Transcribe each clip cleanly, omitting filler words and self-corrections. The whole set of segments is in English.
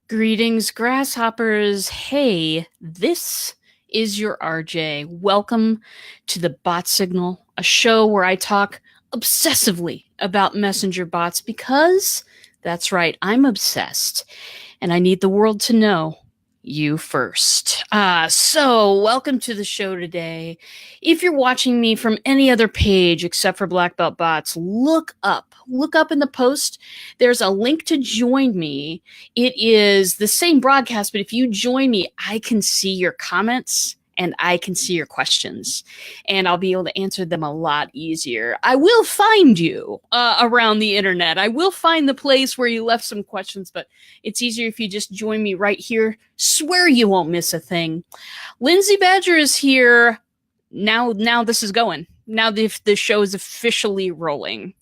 Greetings, grasshoppers. Hey, this is your RJ. Welcome to the Bot Signal, a show where I talk obsessively about messenger bots because that's right, I'm obsessed and I need the world to know you first. So welcome to the show today. If you're watching me from any other page except for Black Belt Bots, look up. Look up in the post. There's a link to join me. It is the same broadcast, but if you join me, I can see your comments and I can see your questions, and I'll be able to answer them a lot easier. I will find you around the internet. I will find the place where you left some questions, but it's easier if you just join me right here. Swear you won't miss a thing. Lindsay Badger is here. Now this is going. Now the show is officially rolling.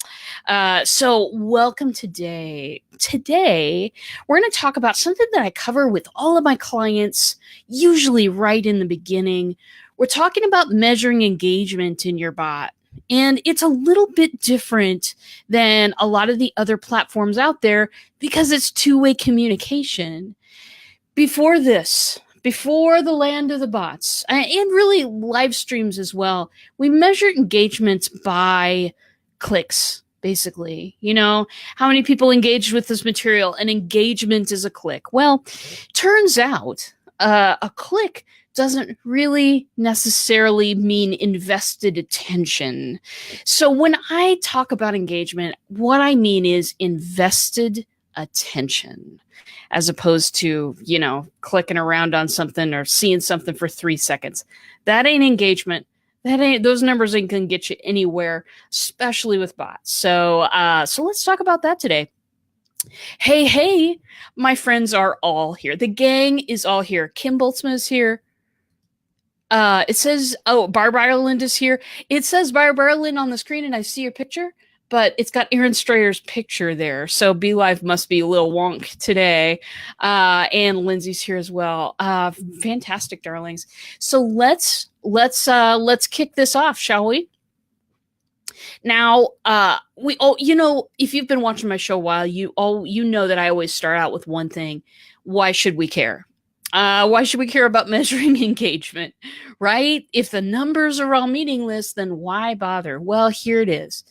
So welcome today. Today, we're going to talk about something that I cover with all of my clients, usually right in the beginning. We're talking about measuring engagement in your bot. And it's a little bit different than a lot of the other platforms out there because it's two-way communication. Before the land of the bots, and really live streams as well, we measured engagements by clicks, basically. You know, how many people engaged with this material? An engagement is a click. Well, turns out a click doesn't really necessarily mean invested attention. So when I talk about engagement, what I mean is invested attention, as opposed to, clicking around on something or seeing something for 3 seconds. That ain't engagement. Those numbers ain't gonna get you anywhere, especially with bots. So let's talk about that today. Hey, my friends are all here. The gang is all here. Kim Boltzmann is here. It says, Barb Ireland is here. It says Barb Ireland on the screen, and I see your picture, but it's got Aaron Strayer's picture there. So BeLive must be a little wonk today. And Lindsay's here as well. Fantastic, darlings. So let's kick this off, shall we? Now, if you've been watching my show a while, you know that I always start out with one thing. Why should we care? Why should we care about measuring engagement, right? If the numbers are all meaningless, then why bother? Well, here it is.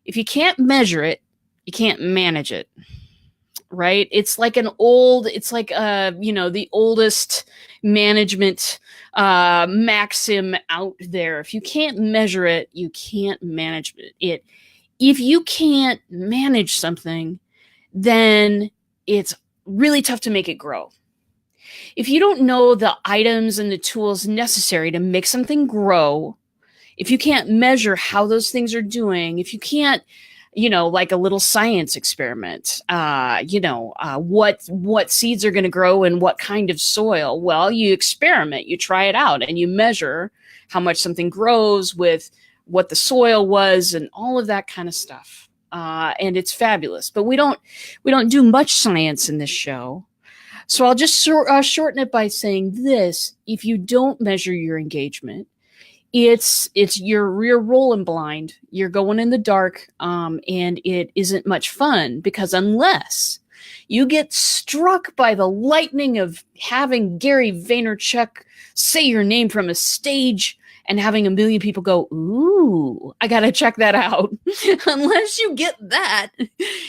If you can't measure it, you can't manage it, right? It's like the oldest management maxim out there. If you can't measure it, you can't manage it. If you can't manage something, then it's really tough to make it grow. If you don't know the items and the tools necessary to make something grow, if you can't measure how those things are doing, if you can't, like a little science experiment, what seeds are going to grow in what kind of soil, well, you experiment, you try it out, and you measure how much something grows with what the soil was and all of that kind of stuff. And it's fabulous, but we don't do much science in this show. So I'll just shorten it by saying this: if you don't measure your engagement, it's you're rolling blind. You're going in the dark, and it isn't much fun, because unless you get struck by the lightning of having Gary Vaynerchuk say your name from a stage and having a million people go, ooh, I got to check that out. Unless you get that,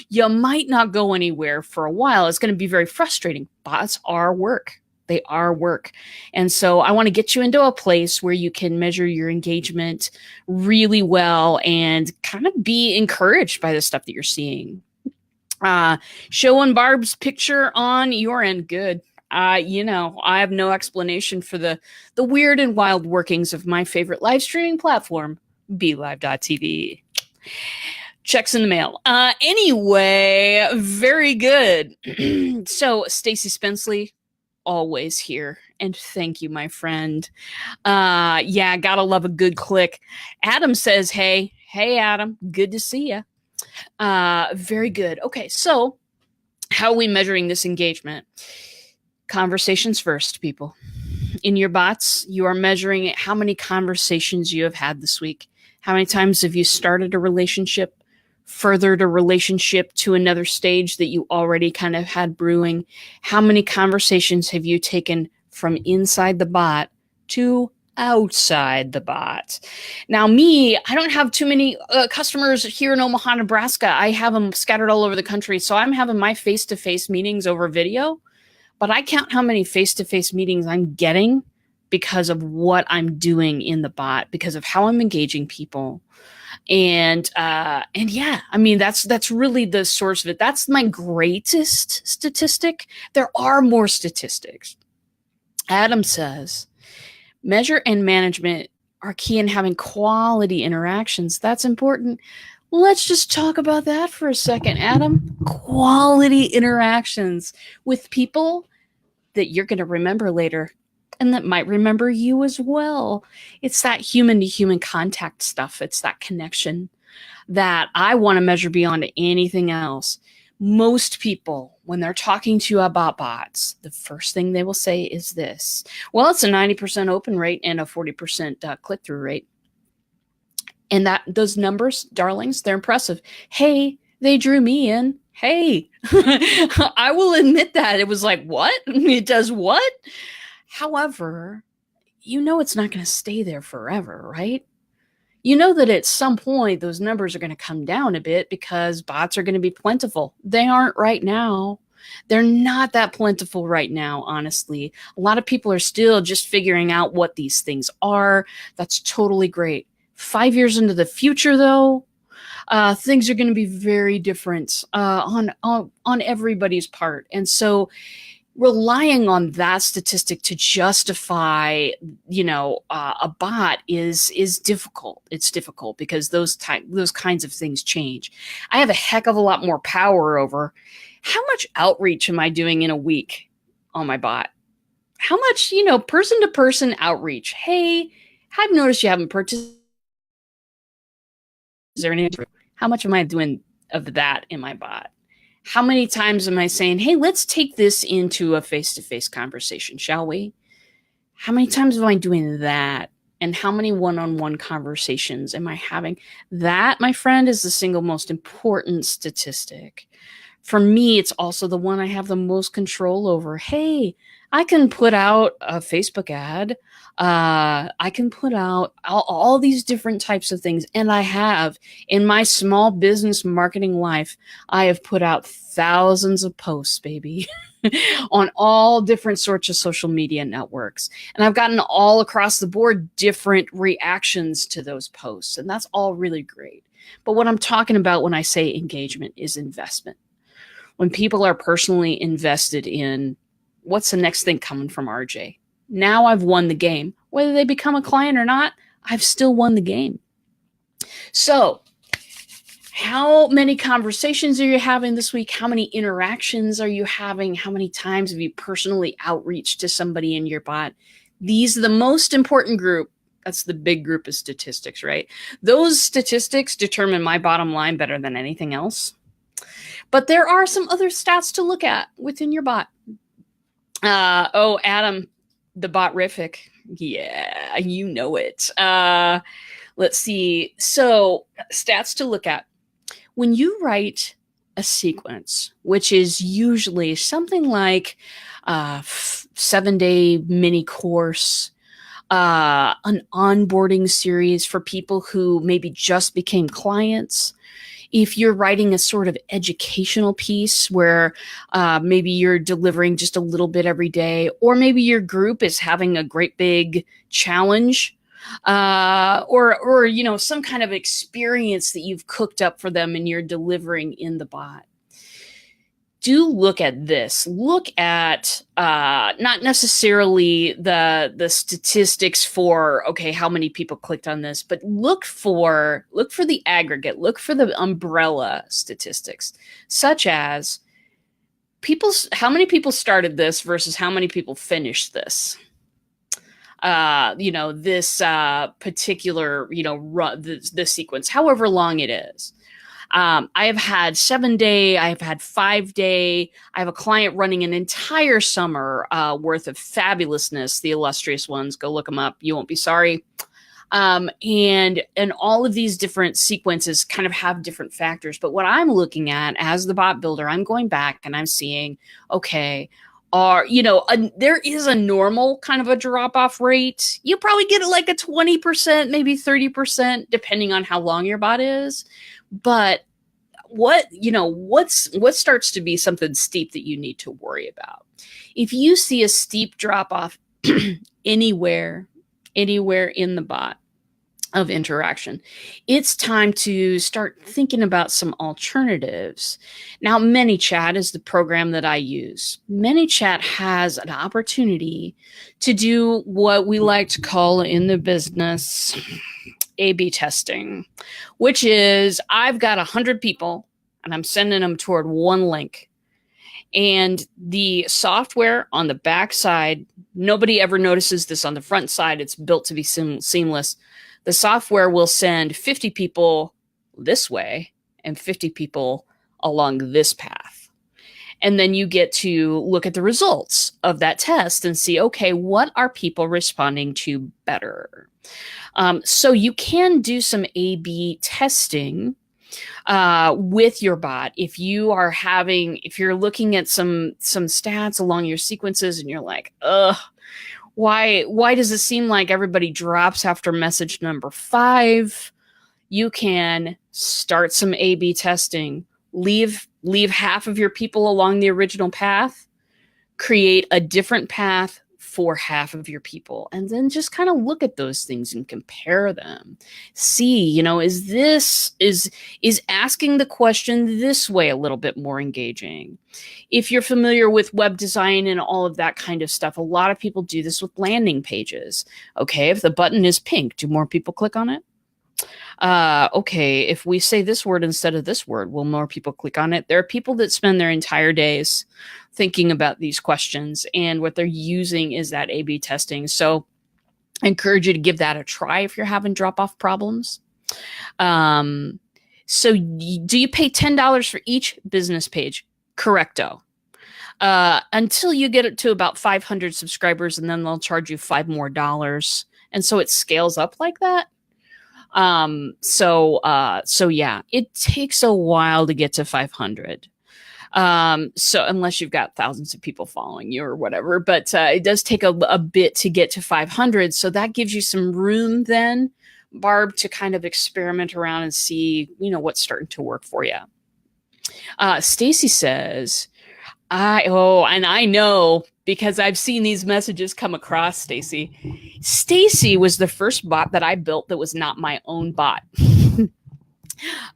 you might not go anywhere for a while. It's going to be very frustrating. Bots are work. They are work. And so I want to get you into a place where you can measure your engagement really well and kind of be encouraged by the stuff that you're seeing. Showing Barb's picture on your end. Good. I have no explanation for the weird and wild workings of my favorite live streaming platform, BeLive.tv. Checks in the mail. Anyway, very good. So Stacey Spenceley, always here, and thank you, my friend. Gotta love a good click. Adam says, hey Adam, good to see you. Very good. Okay, so how are we measuring this engagement? Conversations first, people. In your bots, you are measuring how many conversations you have had this week. How many times have you started a relationship, furthered a relationship to another stage that you already kind of had brewing? How many conversations have you taken from inside the bot to outside the bot? Now, me, I don't have too many customers here in Omaha, Nebraska. I have them scattered all over the country. So I'm having my face-to-face meetings over video, but I count how many face-to-face meetings I'm getting because of what I'm doing in the bot, because of how I'm engaging people. And yeah, I mean, that's really the source of it. That's my greatest statistic. There are more statistics. Adam says, measure and management are key in having quality interactions. That's important. Let's just talk about that for a second, Adam. Quality interactions with people that you're going to remember later and that might remember you as well. It's that human to human contact stuff. It's that connection that I want to measure beyond anything else. Most people, when they're talking to you about bots, the first thing they will say is this: well, it's a 90% open rate and a 40% click-through rate. And those numbers, darlings, they're impressive. Hey, they drew me in. Hey, I will admit that. It was like, what? It does what? However, you know it's not going to stay there forever, right? You know that at some point those numbers are going to come down a bit because bots are going to be plentiful. They aren't right now. They're not that plentiful right now, honestly. A lot of people are still just figuring out what these things are. That's totally great. 5 years into the future, though, things are going to be very different on everybody's part. And so relying on that statistic to justify, a bot is difficult. It's difficult because those kinds of things change. I have a heck of a lot more power over how much outreach am I doing in a week on my bot. How much, person to person outreach. Hey, I've noticed you haven't purchased. Is there any? How much am I doing of that in my bot? How many times am I saying, hey, let's take this into a face-to-face conversation, shall we? How many times am I doing that? And how many one-on-one conversations am I having? That, my friend, is the single most important statistic. For me, it's also the one I have the most control over. Hey, I can put out a Facebook ad. I can put out all these different types of things. And I have, in my small business marketing life, I have put out thousands of posts, baby, on all different sorts of social media networks. And I've gotten all across the board different reactions to those posts. And that's all really great. But what I'm talking about when I say engagement is investment. When people are personally invested in what's the next thing coming from RJ? Now I've won the game. Whether they become a client or not, I've still won the game. So how many conversations are you having this week? How many interactions are you having? How many times have you personally outreached to somebody in your bot? These are the most important group. That's the big group of statistics, right? Those statistics determine my bottom line better than anything else. But there are some other stats to look at within your bot. Adam, the botrific. Yeah, you know it. Let's see. So stats to look at. When you write a sequence, which is usually something like a 7-day mini course, an onboarding series for people who maybe just became clients, if you're writing a sort of educational piece where maybe you're delivering just a little bit every day, or maybe your group is having a great big challenge, or some kind of experience that you've cooked up for them and you're delivering in the bot. Do look at this. Look at not necessarily the statistics for, okay, how many people clicked on this, but look for the aggregate, look for the umbrella statistics, such as how many people started this versus how many people finished this. This particular, the sequence, however long it is. I have had 7-day, I have had 5-day. I have a client running an entire summer worth of fabulousness. The illustrious ones, go look them up. You won't be sorry. And all of these different sequences kind of have different factors. But what I'm looking at as the bot builder, I'm going back and I'm seeing, okay, there is a normal kind of a drop off rate. You probably get like a 20%, maybe 30%, depending on how long your bot is. But what starts to be something steep that you need to worry about? If you see a steep drop off anywhere in the bot of interaction, it's time to start thinking about some alternatives. Now, ManyChat is the program that I use. ManyChat has an opportunity to do what we like to call in the business A/B testing, which is I've got 100 people and I'm sending them toward one link. And the software on the back side, nobody ever notices this on the front side. It's built to be seamless. The software will send 50 people this way and 50 people along this path. And then you get to look at the results of that test and see, okay, what are people responding to better? So you can do some A/B testing with your bot. If you're looking at some stats along your sequences and you're like, why does it seem like everybody drops after message number 5? You can start some A/B testing. Leave half of your people along the original path, create a different path for half of your people, and then just kind of look at those things and compare them. See, is asking the question this way a little bit more engaging? If you're familiar with web design and all of that kind of stuff, a lot of people do this with landing pages. Okay, if the button is pink, do more people click on it? Okay, if we say this word instead of this word, will more people click on it? There are people that spend their entire days thinking about these questions, and what they're using is that A/B testing. So I encourage you to give that a try if you're having drop-off problems. So do you pay $10 for each business page? Correcto. Until you get it to about 500 subscribers, and then they'll charge you $5 more. And so it scales up like that. So yeah, it takes a while to get to 500. So unless you've got thousands of people following you or whatever, but it does take a bit to get to 500. So that gives you some room then, Barb, to kind of experiment around and see, what's starting to work for you. Stacy says, I know because I've seen these messages come across, Stacy. Stacy was the first bot that I built that was not my own bot.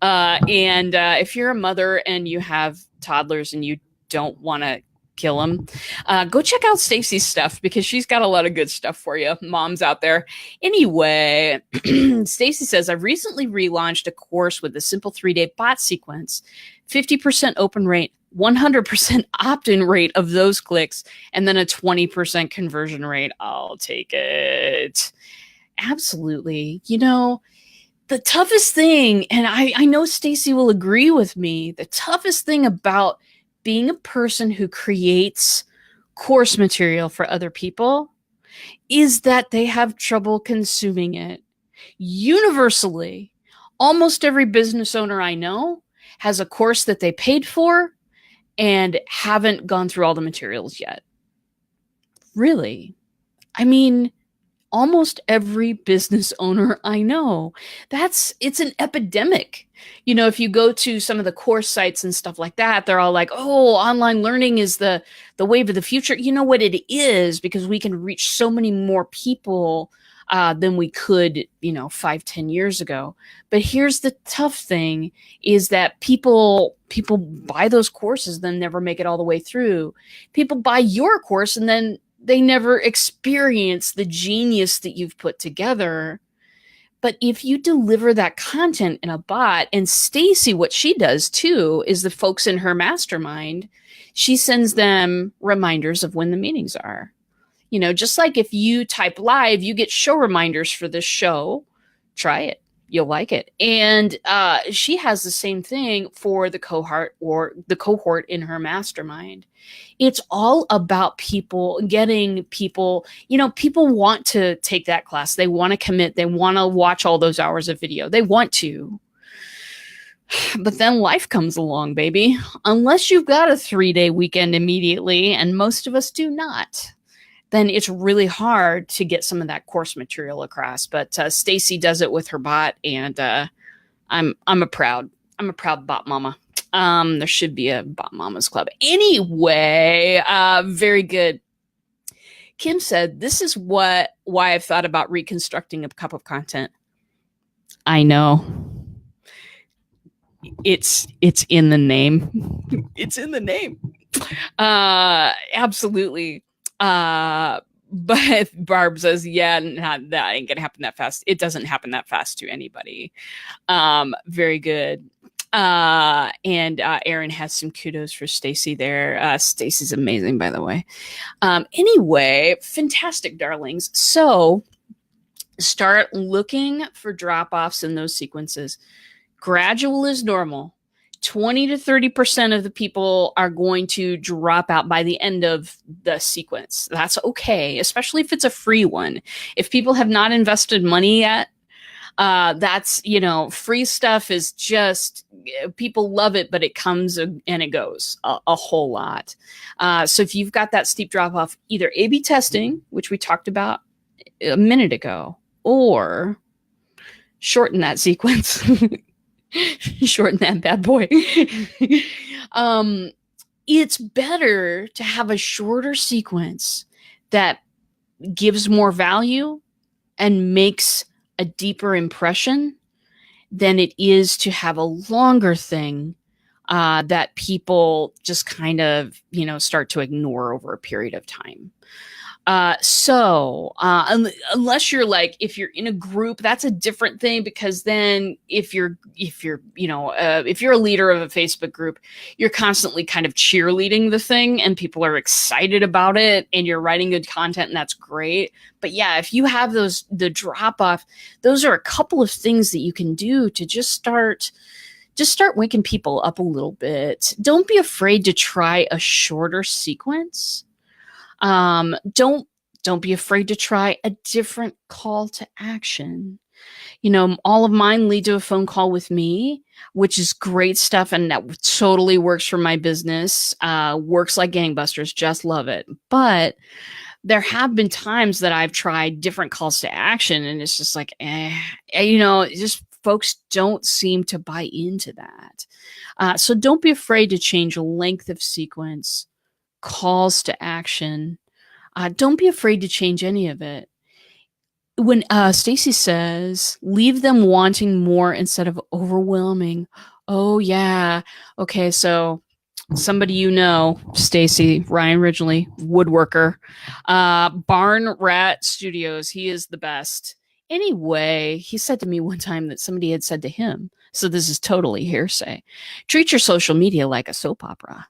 And if you're a mother and you have toddlers and you don't want to kill them, go check out Stacy's stuff because she's got a lot of good stuff for you, moms out there. Anyway, Stacy says, I've recently relaunched a course with a simple 3-day bot sequence, 50% open rate, 100% opt-in rate of those clicks, and then a 20% conversion rate. I'll take it. Absolutely. The toughest thing, and I know Stacy will agree with me, the toughest thing about being a person who creates course material for other people is that they have trouble consuming it. Universally, almost every business owner I know has a course that they paid for and haven't gone through all the materials yet. Really? I mean, almost every business owner I know. It's an epidemic. If you go to some of the course sites and stuff like that, they're all like, oh, online learning is the wave of the future. You know what it is, because we can reach so many more people than we could, 5-10 years ago. But here's the tough thing is that people buy those courses, then never make it all the way through. People buy your course and then they never experience the genius that you've put together. But if you deliver that content in a bot, and Stacy, what she does too, is the folks in her mastermind, she sends them reminders of when the meetings are. Just like if you type live, you get show reminders for this show. Try it. You'll like it. And she has the same thing for the cohort in her mastermind. It's all about people getting people, people want to take that class. They want to commit. They want to watch all those hours of video. They want to. But then life comes along, baby. Unless you've got a 3-day weekend immediately, and most of us do not, then it's really hard to get some of that course material across. But Stacy does it with her bot, and I'm a proud bot mama. There should be a bot mamas club. Anyway, very good. Kim said, "This is why I've thought about reconstructing a cup of content." I know. It's in the name. It's in the name. Absolutely. But Barb says, yeah, that ain't gonna happen that fast. It doesn't happen that fast to anybody. Very good. And Aaron has some kudos for Stacy there. Stacy's amazing, by the way. Anyway, fantastic, darlings. So start looking for drop-offs in those sequences. Gradual is normal. 20 to 30% of the people are going to drop out by the end of the sequence. That's okay, especially if it's a free one. If people have not invested money yet, that's, free stuff is just, people love it, but it comes and it goes a whole lot. So if you've got that steep drop off, either A/B testing, which we talked about a minute ago, or shorten that sequence. Shorten that bad boy. It's better to have a shorter sequence that gives more value and makes a deeper impression than it is to have a longer thing that people just kind of, start to ignore over a period of time. So unless you're like, if you're in a group, that's a different thing, because then if you're a leader of a Facebook group, you're constantly kind of cheerleading the thing and people are excited about it and you're writing good content, and that's great. But yeah, if you have the drop off, those are a couple of things that you can do to just start waking people up a little bit. Don't be afraid to try a shorter sequence. Don't be afraid to try a different call to action. All of mine lead to a phone call with me, which is great stuff. And that totally works for my business. Works like gangbusters. Just love it. But there have been times that I've tried different calls to action, and it's just like, just folks don't seem to buy into that. So don't be afraid to change length of sequence, calls to action. Don't be afraid to change any of it. When Stacy says, leave them wanting more instead of overwhelming. Oh, yeah. Okay, so somebody Stacy, Ryan Ridgely, woodworker, Barn Rat Studios. He is the best. Anyway, he said to me one time that somebody had said to him, so this is totally hearsay, treat your social media like a soap opera.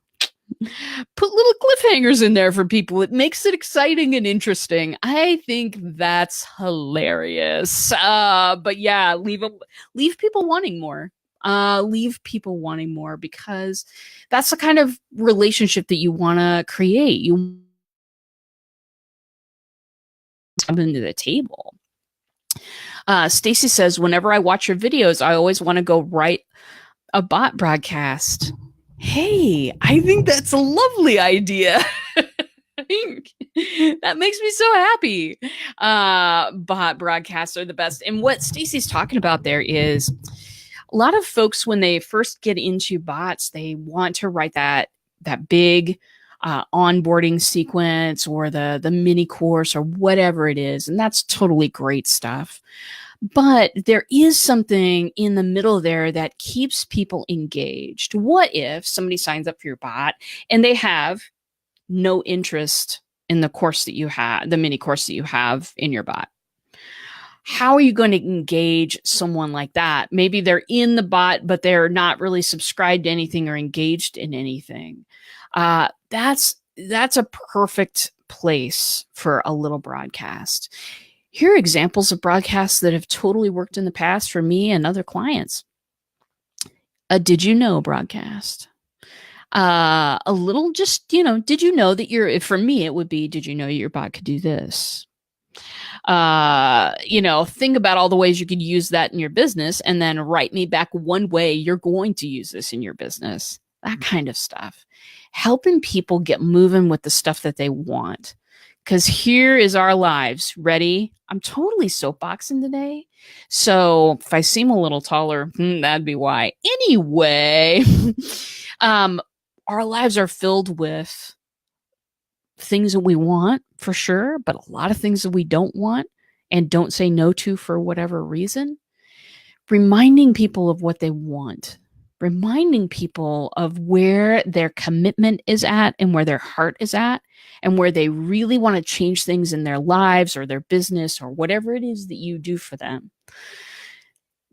Put little cliffhangers in there for people. It makes it exciting and interesting. I think that's hilarious. But yeah, leave people wanting more. Leave people wanting more, because that's the kind of relationship that you want to create. You come into the table. Stacy says, whenever I watch your videos, I always want to go write a bot broadcast. Hey, I think that's a lovely idea. That makes me so happy. Bot broadcasts are the best. And what Stacy's talking about there is a lot of folks, when they first get into bots, they want to write that big onboarding sequence or the mini course or whatever it is. And that's totally great stuff. But there is something in the middle there that keeps people engaged. What if somebody signs up for your bot and they have no interest in the course that you have, the mini course that you have in your bot? How are you going to engage someone like that? Maybe they're in the bot, but they're not really subscribed to anything or engaged in anything. That's a perfect place for a little broadcast. Here are examples of broadcasts that have totally worked in the past for me and other clients. A did you know broadcast. A little just, did you know that for me, it would be, did you know your bot could do this? Think about all the ways you could use that in your business and then write me back one way you're going to use this in your business. That kind of stuff. Helping people get moving with the stuff that they want. Because here is our lives. Ready? I'm totally soapboxing today. So if I seem a little taller, that'd be why. Anyway, our lives are filled with things that we want for sure, but a lot of things that we don't want and don't say no to for whatever reason. Reminding people of what they want, reminding people of where their commitment is at and where their heart is at and where they really want to change things in their lives or their business or whatever it is that you do for them.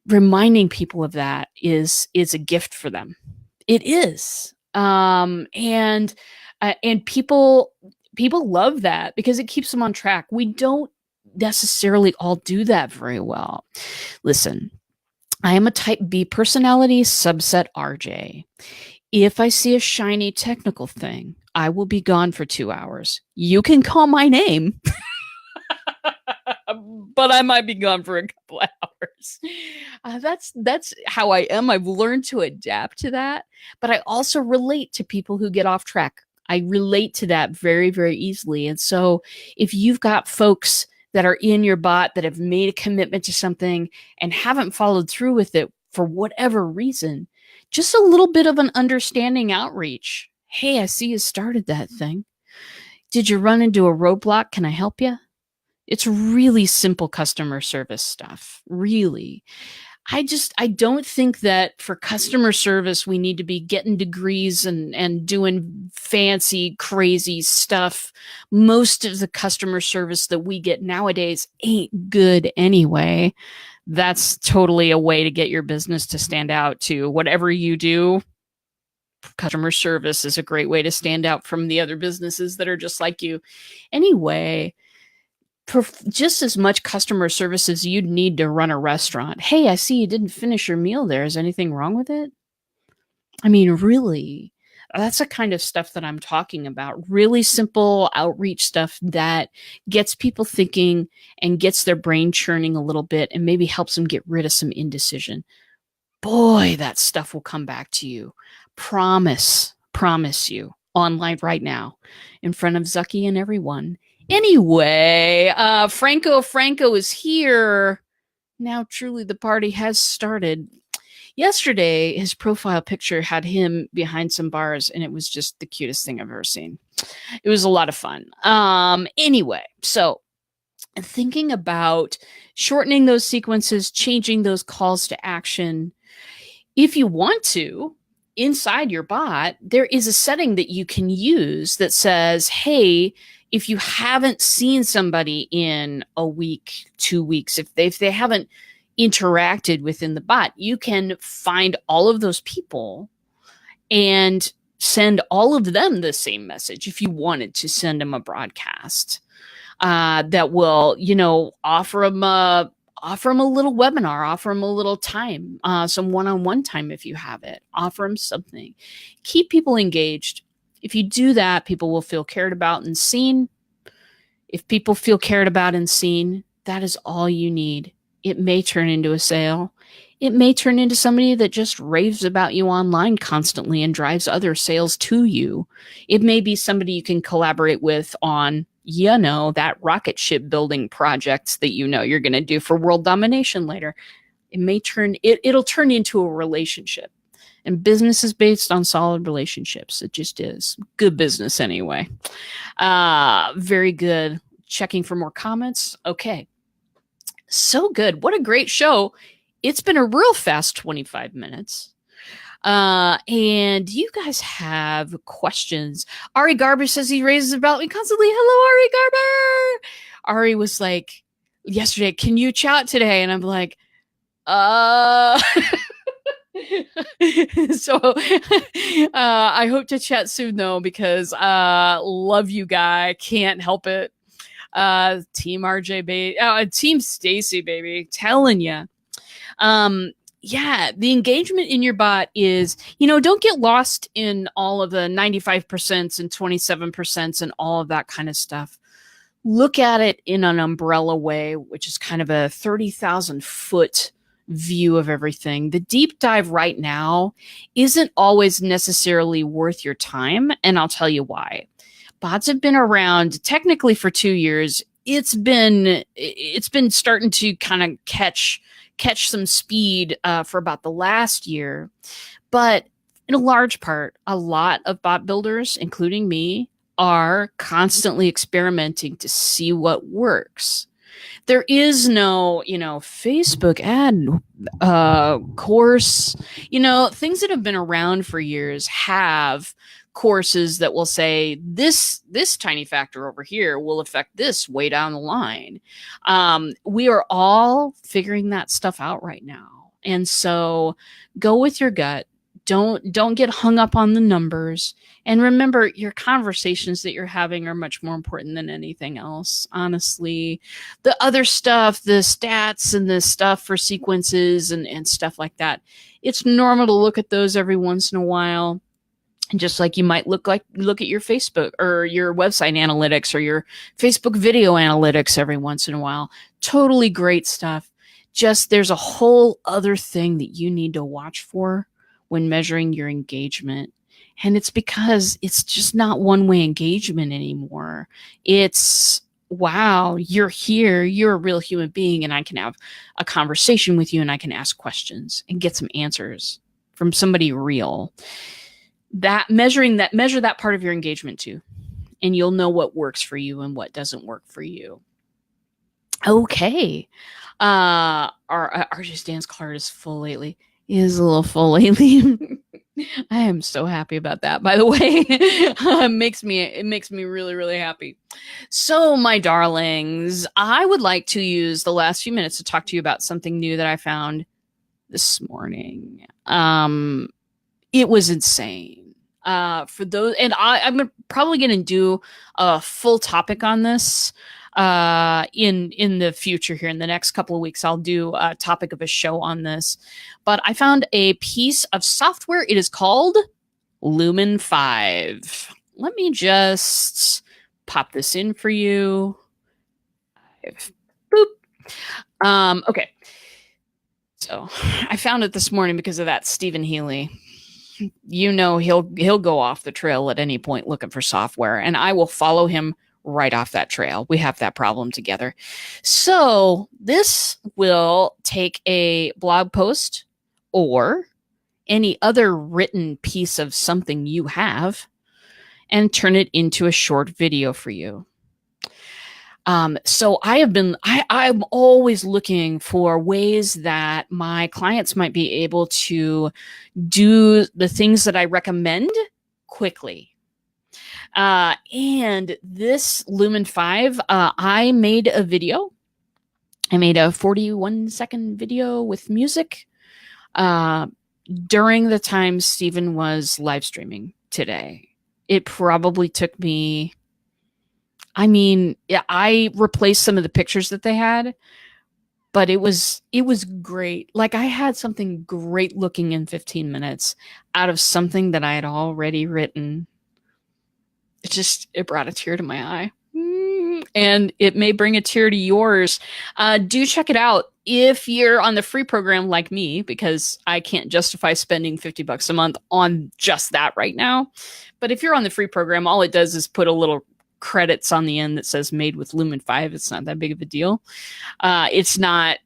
Reminding people of that is a gift for them. It is. And people love that because it keeps them on track. We don't necessarily all do that very well. Listen, I am a type B personality, subset RJ. If I see a shiny technical thing, I will be gone for 2 hours. You can call my name, but I might be gone for a couple hours. That's how I am. I've learned to adapt to that, but I also relate to people who get off track. I relate to that very, very easily. And so if you've got folks that are in your bot that have made a commitment to something and haven't followed through with it for whatever reason, just a little bit of an understanding outreach. Hey, I see you started that thing. Did you run into a roadblock? Can I help you? It's really simple customer service stuff, really. I don't think that for customer service, we need to be getting degrees and doing fancy, crazy stuff. Most of the customer service that we get nowadays ain't good anyway. That's totally a way to get your business to stand out too. Whatever you do, customer service is a great way to stand out from the other businesses that are just like you. Anyway, just as much customer service as you'd need to run a restaurant. Hey, I see you didn't finish your meal there. Is anything wrong with it? I mean, really, that's the kind of stuff that I'm talking about. Really simple outreach stuff that gets people thinking and gets their brain churning a little bit and maybe helps them get rid of some indecision. Boy, that stuff will come back to you. Promise you. Online right now in front of Zucky and everyone. Anyway, Franco is here. Now truly the party has started. Yesterday, his profile picture had him behind some bars, and it was just the cutest thing I've ever seen. It was a lot of fun. Anyway, so thinking about shortening those sequences, changing those calls to action. If you want to, inside your bot, there is a setting that you can use that says, hey, if you haven't seen somebody in a week, 2 weeks, if they haven't interacted within the bot, you can find all of those people and send all of them the same message if you wanted to send them a broadcast that will, offer them a little webinar, offer them a little time, some one-on-one time if you have it, offer them something. Keep people engaged. If you do that, people will feel cared about and seen. If people feel cared about and seen, that is all you need. It may turn into a sale. It may turn into somebody that just raves about you online constantly and drives other sales to you. It may be somebody you can collaborate with on, that rocket ship building projects that you're going to do for world domination later. It'll turn into a relationship. And business is based on solid relationships. It just is. Good business anyway. Very good. Checking for more comments. Okay. So good. What a great show. It's been a real fast 25 minutes. And you guys have questions. Ari Garber says he raises about me constantly. Hello, Ari Garber. Ari was like, yesterday, can you chat today? And I'm like, so I hope to chat soon though, because love you guy, can't help it. Team RJ, baby. Team Stacy, baby. Telling you. Yeah, the engagement in your bot is, don't get lost in all of the 95% and 27% and all of that kind of stuff. Look at it in an umbrella way, which is kind of a 30,000 foot view of everything. The deep dive right now isn't always necessarily worth your time, and I'll tell you why. Bots have been around technically for 2 years. It's been starting to kind of catch some speed for about the last year, but in a large part, a lot of bot builders, including me, are constantly experimenting to see what works. There is no, Facebook ad course. Things that have been around for years have courses that will say this tiny factor over here will affect this way down the line. We are all figuring that stuff out right now, and so go with your gut. Don't get hung up on the numbers. And remember, your conversations that you're having are much more important than anything else, honestly. The other stuff, the stats and the stuff for sequences and stuff like that, it's normal to look at those every once in a while. And just like you might look at your Facebook or your website analytics or your Facebook video analytics every once in a while. Totally great stuff. Just there's a whole other thing that you need to watch for when measuring your engagement. And it's because it's just not one-way engagement anymore. It's, wow, you're here, you're a real human being, and I can have a conversation with you and I can ask questions and get some answers from somebody real. Measure that part of your engagement too. And you'll know what works for you and what doesn't work for you. Okay. Our RJ's dance card is full lately. It is a little full lately. I am so happy about that, by the way. It makes me really, really happy. So, my darlings, I would like to use the last few minutes to talk to you about something new that I found this morning. It was insane. For those, and I'm probably going to do a full topic on this in the future here. In the next couple of weeks, I'll do a topic of a show on this. But I found a piece of software. It is called Lumen 5. Let me just pop this in for you. Boop. Okay. So I found it this morning because of that Stephen Healy. He'll go off the trail at any point looking for software, and I will follow him right off that trail. We have that problem together. So this will take a blog post or any other written piece of something you have and turn it into a short video for you. So I'm always looking for ways that my clients might be able to do the things that I recommend quickly. And this Lumen 5, I made a video. I made a 41-second video with music during the time Stephen was live streaming today. It probably took me, I replaced some of the pictures that they had, but it was great. Like, I had something great looking in 15 minutes out of something that I had already written. It brought a tear to my eye. And it may bring a tear to yours. Do check it out if you're on the free program like me, because I can't justify spending $50 a month on just that right now. But if you're on the free program, all it does is put a little credits on the end that says made with Lumen 5. It's not that big of a deal. It's not,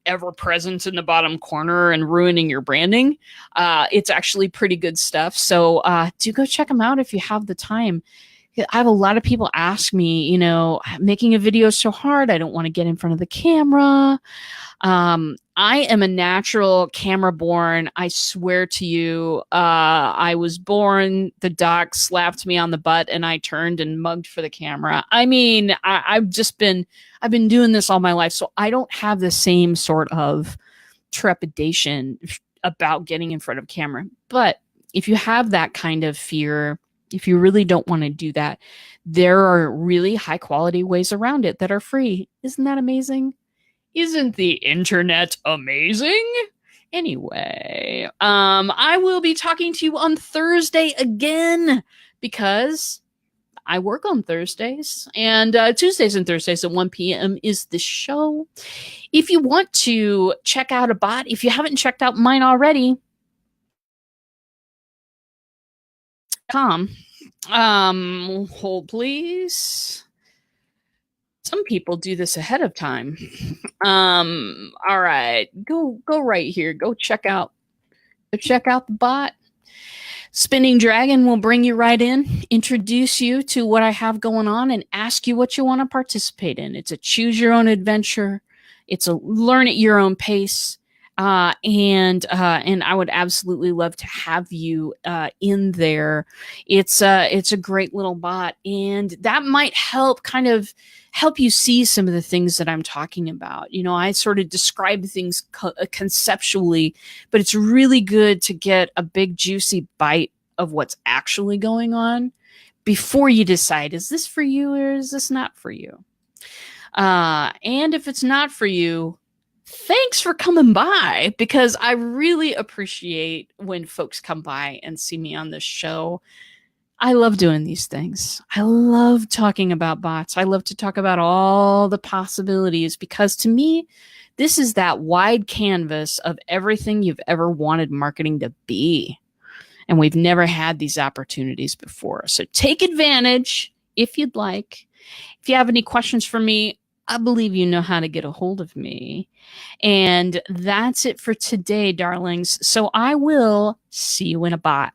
ever present in the bottom corner and ruining your branding. It's actually pretty good stuff. So do go check them out if you have the time. I have a lot of people ask me, making a video is so hard. I don't want to get in front of the camera. I am a natural camera born. I swear to you, I was born, the doc slapped me on the butt and I turned and mugged for the camera. I've been doing this all my life. So I don't have the same sort of trepidation about getting in front of camera. But if you have that kind of fear, If you really don't want to do that, there are really high quality ways around it that are free. Isn't that amazing? Isn't the internet amazing? Anyway, I will be talking to you on Thursday again because I work on Thursdays, and Tuesdays and Thursdays at 1 p.m. is the show. If you want to check out a bot, if you haven't checked out mine already, hold please. Some people do this ahead of time. All right, go right here. Go check out the bot. Spinning Dragon will bring you right in, introduce you to what I have going on, and ask you what you want to participate in. It's a choose your own adventure. It's a learn at your own pace. And I would absolutely love to have you in there. It's a great little bot, and that might help you see some of the things that I'm talking about. You know, I sort of describe things conceptually, but it's really good to get a big juicy bite of what's actually going on before you decide, is this for you or is this not for you? And if it's not for you, thanks for coming by, because I really appreciate when folks come by and see me on this show. I love doing these things. I love talking about bots. I love to talk about all the possibilities, because to me, this is that wide canvas of everything you've ever wanted marketing to be. And we've never had these opportunities before. So take advantage if you'd like. If you have any questions for me, I believe you know how to get a hold of me. And that's it for today, darlings. So I will see you in a bot.